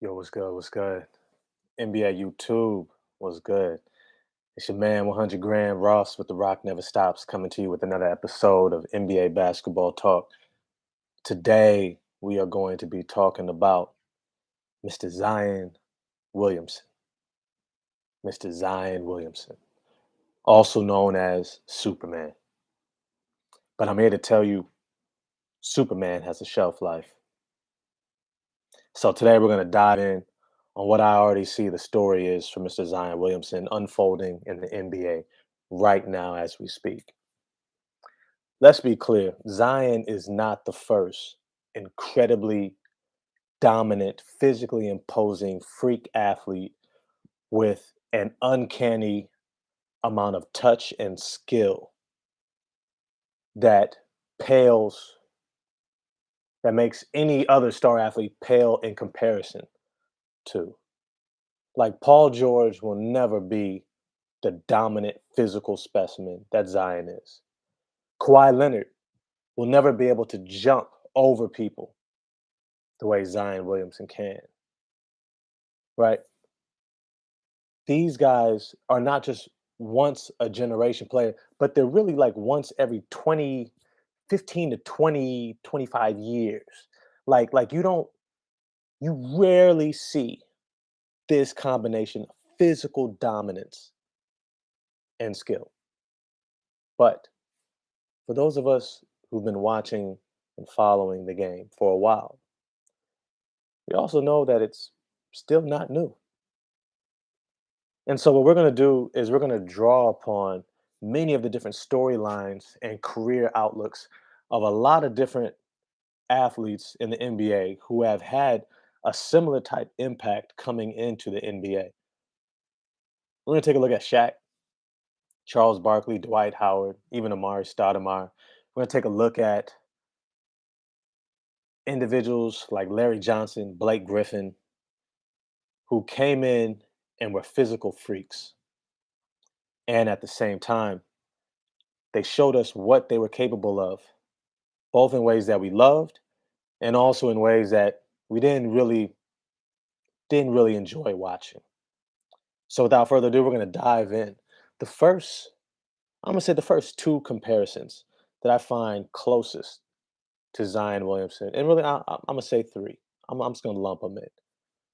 Yo, what's good? What's good? NBA YouTube, what's good? It's your man 100 Grand Ross with The Rock Never Stops coming to you with another episode of NBA Basketball Talk. Today, we are going to be talking about Mr. Zion Williamson. Mr. Zion Williamson, also known as Superman. But I'm here to tell you, Superman has a shelf life. So today, we're going to dive in on what I already see the story is for Mr. Zion Williamson unfolding in the NBA right now as we speak. Let's be clear, Zion is not the first incredibly dominant, physically imposing freak athlete with an uncanny amount of touch and skill that pales, that makes any other star athlete pale in comparison to. Like Paul George will never be the dominant physical specimen that Zion is. Kawhi Leonard will never be able to jump over people the way Zion Williamson can, right? These guys are not just once a generation player, but they're really like once every 20, 15 to 20, 25 years. Like you rarely see this combination of physical dominance and skill. But for those of us who've been watching and following the game for a while, we also know that it's still not new. And so what we're going to do is we're going to draw upon many of the different storylines and career outlooks of a lot of different athletes in the NBA who have had a similar type impact coming into the NBA. We're going to take a look at Shaq, Charles Barkley, Dwight Howard, even Amari Stoudemire. We're going to take a look at individuals like Larry Johnson, Blake Griffin, who came in and were physical freaks. And at the same time, they showed us what they were capable of, both in ways that we loved and also in ways that we didn't really enjoy watching. So without further ado, we're going to dive in. The first, I'm going to say the first two comparisons that I find closest to Zion Williamson, and really I'm going to say three. I'm just going to lump them in.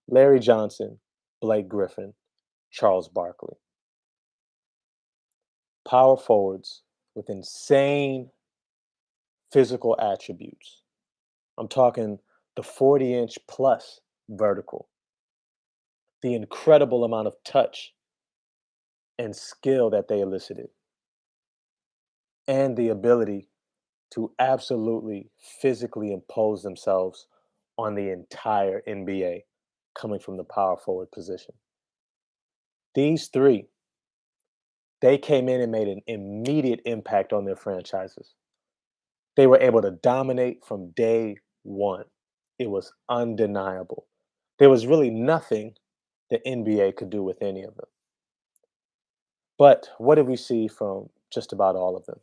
Larry Johnson, Blake Griffin, Charles Barkley. Power forwards with insane physical attributes. I'm talking the 40-inch plus vertical, the incredible amount of touch and skill that they elicited, and the ability to absolutely physically impose themselves on the entire NBA coming from the power forward position. These three, they came in and made an immediate impact on their franchises. They were able to dominate from day one. It was undeniable. There was really nothing the NBA could do with any of them. But what did we see from just about all of them?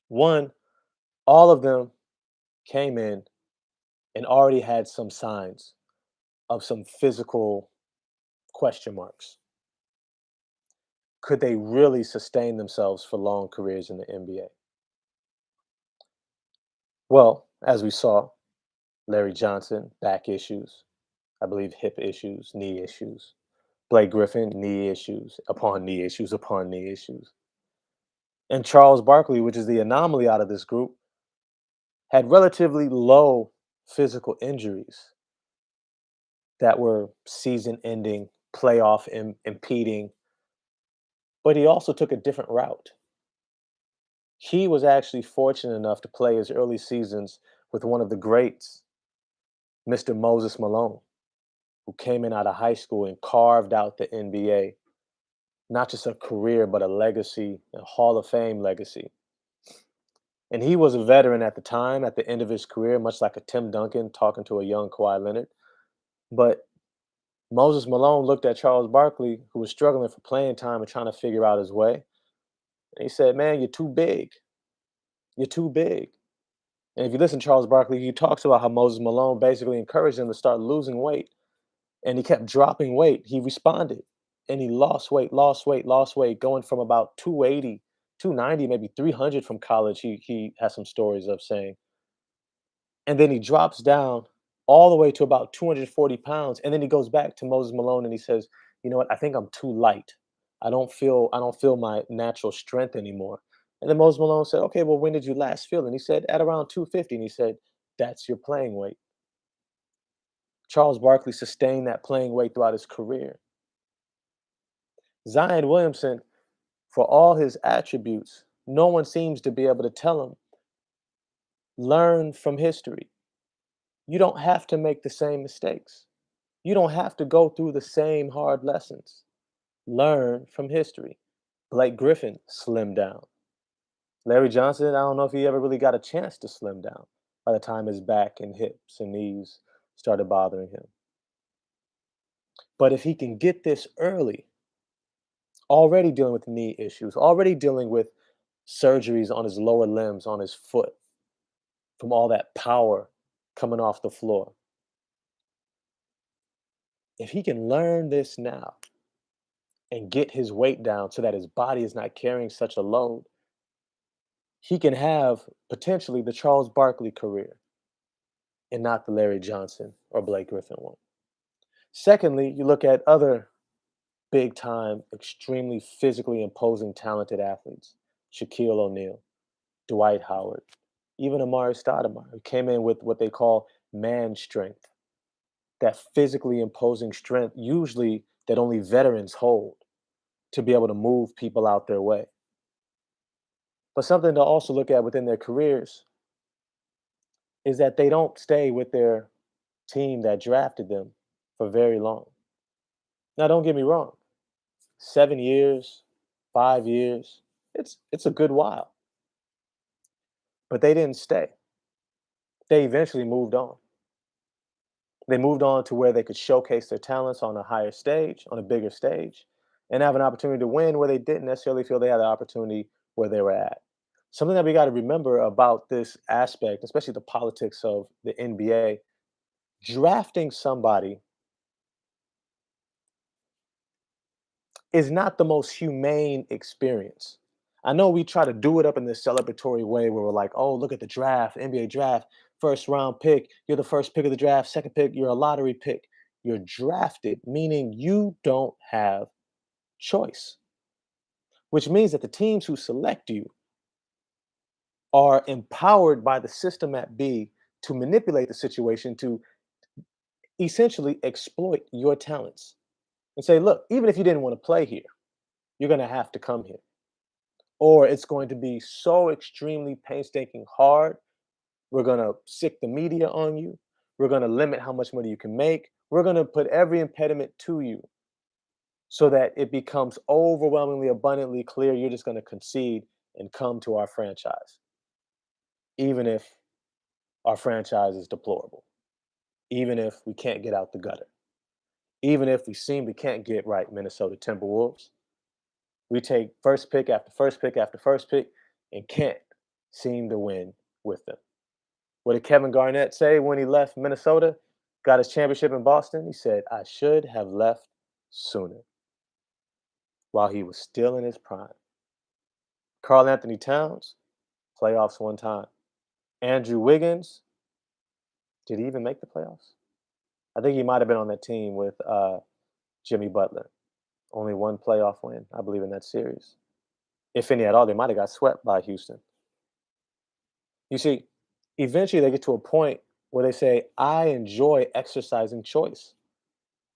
One, all of them came in and already had some signs of some physical question marks. Could they really sustain themselves for long careers in the NBA? Well, as we saw, Larry Johnson, back issues, I believe hip issues, knee issues. Blake Griffin, knee issues upon knee issues upon knee issues. And Charles Barkley, which is the anomaly out of this group, had relatively low physical injuries that were season ending, playoff impeding, but he also took a different route. He was actually fortunate enough to play his early seasons with one of the greats, Mr. Moses Malone, who came in out of high school and carved out the NBA, not just a career, but a legacy, a Hall of Fame legacy. And he was a veteran at the time, at the end of his career, much like a Tim Duncan talking to a young Kawhi Leonard. But Moses Malone looked at Charles Barkley, who was struggling for playing time and trying to figure out his way. And he said, "Man, you're too big. You're too big." And if you listen to Charles Barkley, he talks about how Moses Malone basically encouraged him to start losing weight and he kept dropping weight. He responded and he lost weight, lost weight, lost weight, going from about 280, 290, maybe 300 from college. He has some stories of saying, and then he drops down all the way to about 240 pounds, and then he goes back to Moses Malone and he says, "You know what? I think I'm too light. I don't feel my natural strength anymore." And then Moses Malone said, "Okay, well, when did you last feel it?" And he said, "At around 250." And he said, "That's your playing weight." Charles Barkley sustained that playing weight throughout his career. Zion Williamson, for all his attributes, no one seems to be able to tell him, learn from history. You don't have to make the same mistakes. You don't have to go through the same hard lessons. Learn from history. Blake Griffin slimmed down. Larry Johnson, I don't know if he ever really got a chance to slim down by the time his back and hips and knees started bothering him. But if he can get this early, already dealing with knee issues, already dealing with surgeries on his lower limbs, on his foot, from all that power coming off the floor. If he can learn this now and get his weight down so that his body is not carrying such a load, he can have potentially the Charles Barkley career and not the Larry Johnson or Blake Griffin one. Secondly, you look at other big time, extremely physically imposing, talented athletes: Shaquille O'Neal, Dwight Howard, even Amari Stoudemire, who came in with what they call man strength, that physically imposing strength, usually that only veterans hold to be able to move people out their way. But something to also look at within their careers is that they don't stay with their team that drafted them for very long. Now, don't get me wrong, 7 years, 5 years, it's a good while, but they didn't stay. They eventually moved on. They moved on to where they could showcase their talents on a higher stage, on a bigger stage, and have an opportunity to win where they didn't necessarily feel they had the opportunity where they were at. Something that we got to remember about this aspect, especially the politics of the NBA, drafting somebody is not the most humane experience. I know we try to do it up in this celebratory way where we're like, oh, look at the draft, NBA draft, first round pick. You're the first pick of the draft, second pick, you're a lottery pick. You're drafted, meaning you don't have choice, which means that the teams who select you are empowered by the system at B to manipulate the situation to essentially exploit your talents and say, look, even if you didn't want to play here, you're going to have to come here. Or it's going to be so extremely painstaking hard. We're going to sick the media on you. We're going to limit how much money you can make. We're going to put every impediment to you so that it becomes overwhelmingly abundantly clear you're just going to concede and come to our franchise, even if our franchise is deplorable, even if we can't get out the gutter, even if we seem we can't get right Minnesota Timberwolves. We take first pick after first pick after first pick and can't seem to win with them. What did Kevin Garnett say when he left Minnesota, got his championship in Boston? He said, I should have left sooner while he was still in his prime. Carl Anthony Towns, playoffs one time. Andrew Wiggins, did he even make the playoffs? I think he might have been on that team with Jimmy Butler. Only one playoff win, I believe, in that series. If any at all, they might have got swept by Houston. You see, eventually they get to a point where they say, I enjoy exercising choice.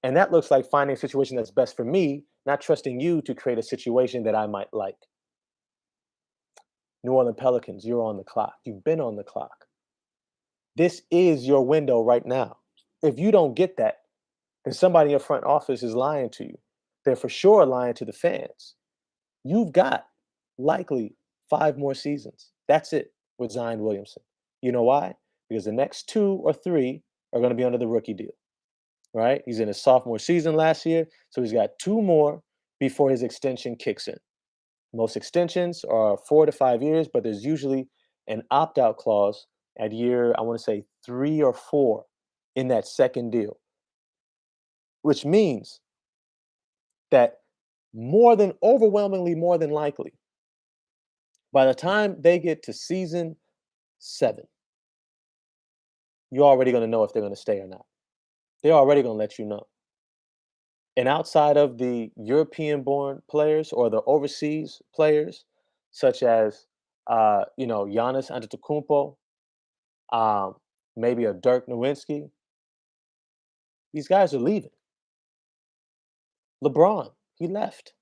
And that looks like finding a situation that's best for me, not trusting you to create a situation that I might like. New Orleans Pelicans, you're on the clock. You've been on the clock. This is your window right now. If you don't get that, then somebody in your front office is lying to you. They're for sure lying to the fans. You've got likely 5 more seasons. That's it with Zion Williamson. You know why? Because the next 2 or 3 are going to be under the rookie deal, right? He's in his sophomore season last year, so he's got 2 more before his extension kicks in. Most extensions are 4 to 5 years, but there's usually an opt out clause at year, I want to say 3 or 4 in that second deal. which means that more than overwhelmingly more than likely, by the time they get to season 7, you're already going to know if they're going to stay or not. They're already going to let you know. And outside of the European-born players or the overseas players, such as Giannis Antetokounmpo, um, maybe a Dirk Nowitzki, these guys are leaving. LeBron, he left.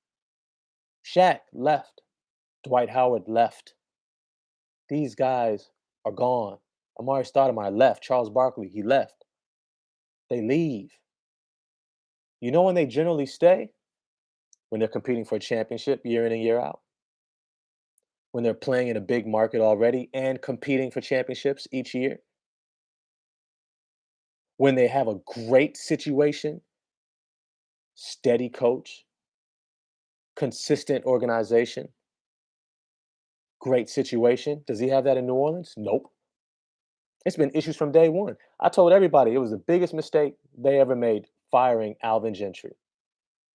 Shaq left. Dwight Howard left. These guys are gone. Amari Stoudemire left. Charles Barkley, he left. They leave. You know when they generally stay? When they're competing for a championship year in and year out. When they're playing in a big market already and competing for championships each year. When they have a great situation, steady coach, consistent organization, great situation. Does he have that in New Orleans? Nope. It's been issues from day one. I told everybody it was the biggest mistake they ever made firing Alvin Gentry.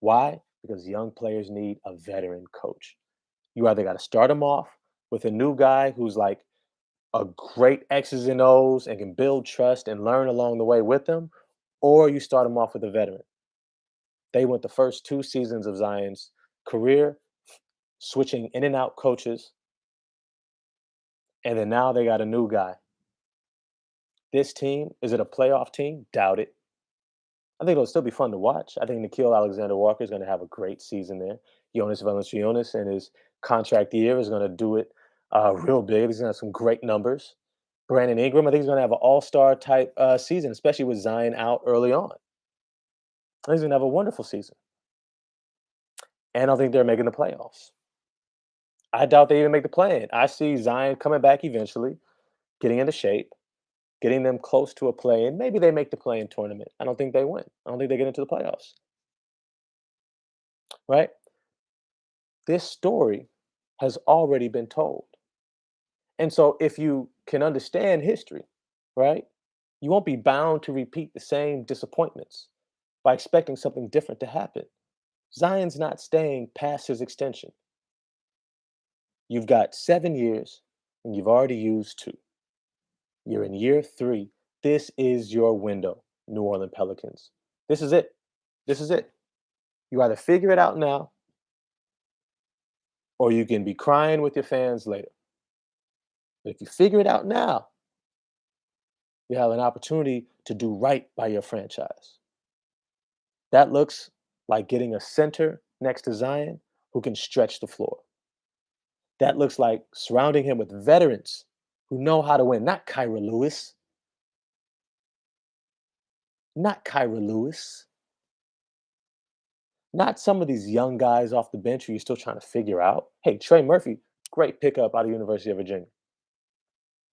Why? Because young players need a veteran coach. You either got to start them off with a new guy who's like a great X's and O's and can build trust and learn along the way with them, or you start them off with a veteran. They went the first 2 seasons of Zion's career switching in and out coaches, and then now they got a new guy. This team, is it a playoff team? Doubt it. I think it'll still be fun to watch. I think Nikhil Alexander-Walker is going to have a great season there. Jonas Valanciunas in his contract year is going to do it real big. He's going to have some great numbers. Brandon Ingram, I think he's going to have an all-star type season, especially with Zion out early on. I think he's going to have a wonderful season. And I think they're making the playoffs. I doubt they even make the play-in. I see Zion coming back eventually, getting into shape, getting them close to a play-in. Maybe they make the play-in tournament. I don't think they win. I don't think they get into the playoffs. Right? This story has already been told. And so if you can understand history, right, you won't be bound to repeat the same disappointments by expecting something different to happen. Zion's not staying past his extension. You've got 7 years and you've already used 2. You're in year 3. This is your window, New Orleans Pelicans. This is it. This is it. You either figure it out now or you can be crying with your fans later. But if you figure it out now, you have an opportunity to do right by your franchise. That looks like getting a center next to Zion who can stretch the floor. That looks like surrounding him with veterans who know how to win, not Kyra Lewis. Not Kyra Lewis. Not some of these young guys off the bench who you're still trying to figure out. Hey, Trey Murphy, great pickup out of University of Virginia.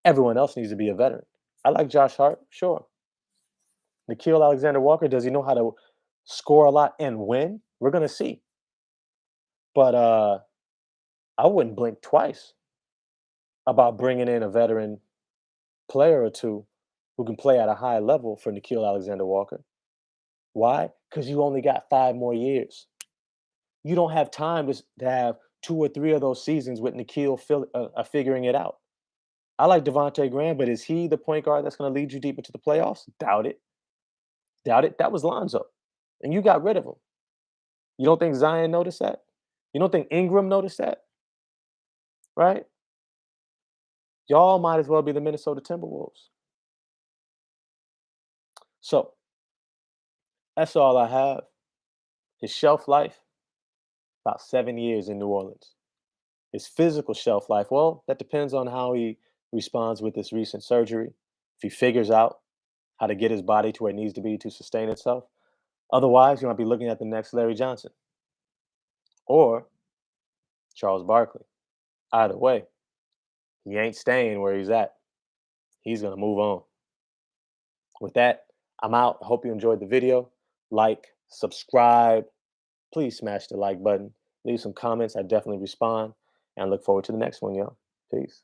Everyone else needs to be a veteran. I like Josh Hart, sure. Nikhil Alexander-Walker, does he know how to score a lot and win? We're gonna see. But I wouldn't blink twice about bringing in a veteran player or two who can play at a high level for Nikhil Alexander-Walker. Why? Because you only got 5 more years. You don't have time to have 2 or 3 of those seasons with Nikhil figuring it out. I like Devontae Graham, but is he the point guard that's going to lead you deep into the playoffs? Doubt it. Doubt it. That was Lonzo, and you got rid of him. You don't think Zion noticed that? You don't think Ingram noticed that? Right? Y'all might as well be the Minnesota Timberwolves. So that's all I have. His shelf life, about 7 years in New Orleans. His physical shelf life, well, that depends on how he responds with this recent surgery. If he figures out how to get his body to where it needs to be to sustain itself. Otherwise, you might be looking at the next Larry Johnson or Charles Barkley. Either way, he ain't staying where he's at. He's going to move on. With that, I'm out. I hope you enjoyed the video. Like, subscribe. Please smash the like button. Leave some comments. I definitely respond. And I look forward to the next one, y'all. Peace.